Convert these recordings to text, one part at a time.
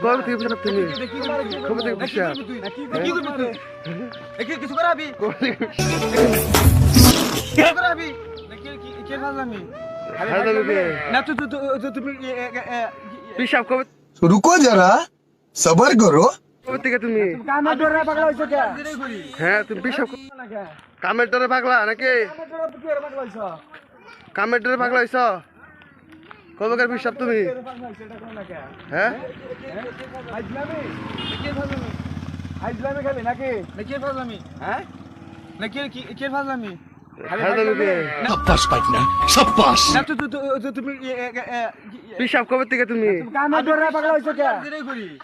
গরম থেকে পিছাব তুমি খবর থেকে পিছাব কিছু করাবি না তুমি পিছাব কবে रुको जरा सबर करो কবে থেকে তুমি কামে ডরে পাগলা হইছো কে হ্যাঁ তুমি পিছাব কামের ডরে পাগলা নাকি কামের ডরে পাগলা হইছ কবে পিছাব তুমি হ্যাঁ আইজলামি খাবি নাকি নাকি ফাজলামি হ্যাঁ নাকি কি ফাজলামি शाबाश पार्टनर शाबाश না তুমি পিছাব কবে থেকে তুমি কামে ডরে পাগলা হইছো কে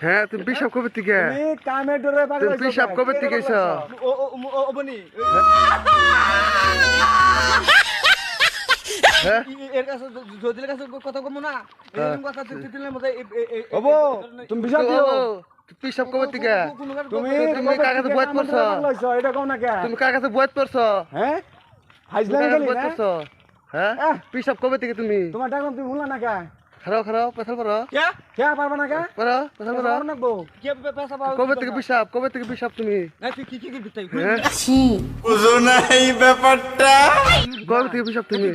হ্যাঁ তুমি পিছাব কবে থেকে তুমি কামে ডরে পাগলা তুমি হইছো পিছাব কবে থেকে হইছ ও বনি হ্যাঁ এর কাছে জদিলের কাছে কথা কম না এরকম কথা তিতিলের মধ্যে ওবো তুমি বিশাল দিও পিছাব কবে থেকে তুমি তুমি কার কাছে বয়স পড়ছো এটা কম না কে তুমি কার কাছে বয়স পড়ছো হ্যাঁ তুমি হাইজলামি কার কাছে খালি বয়স না পড়ছো হ্যাঁ পিছাব কবে থেকে তুমি তোমার টাকা তুমি ভুললা না কে খারাপ পেছাল করো কে কে পারবা না কে করো পেছাল করো পারবা না গো কে পেশা পাও কবে থেকে পিছাব তুমি না তুই কি বিতাই হ্যাঁ बुझो नहीं ব্যাপারটা কবে থেকে পিছাব তুমি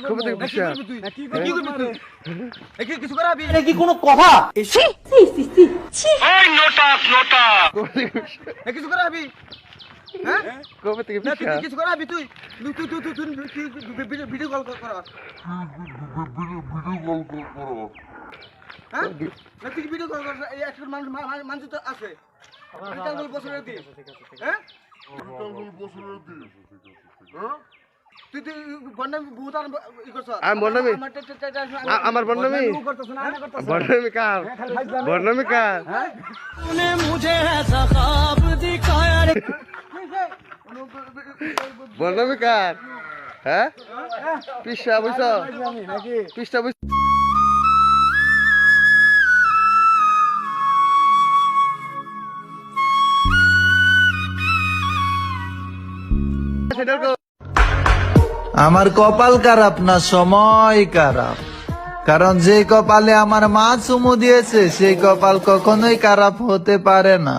কবে থেকে পিছাব কি করবি তুই কিছু করাবি এটা কি কোনো কথা? কবে থেকে পিছাব? কিছু করাবি হ্যাঁ কবে থেকে না পিছাব? তুই কিছু করাবি তুই ভিডিও কল কর হ্যাঁ না তুই ভিডিও কল কর এই একটা মানুষ তো আছে কাল বছরের দিন হ্যাঁ তুই বন্ডামি বহুত ই করছ আমি বন্ডামি? আমার বন্ডামি করতেছ না না করতেছ বর্ণামি কার বর্ণামি কার বর্ণামি কার হ্যাঁ পিসা বুঝছ নাকি পিসা বুঝ আমার কপাল খারাপ না সময় খারাপ, কারণ যে কপালে আমার মা চুমু দিয়েছে সেই কপাল কখনোই খারাপ হতে পারে না।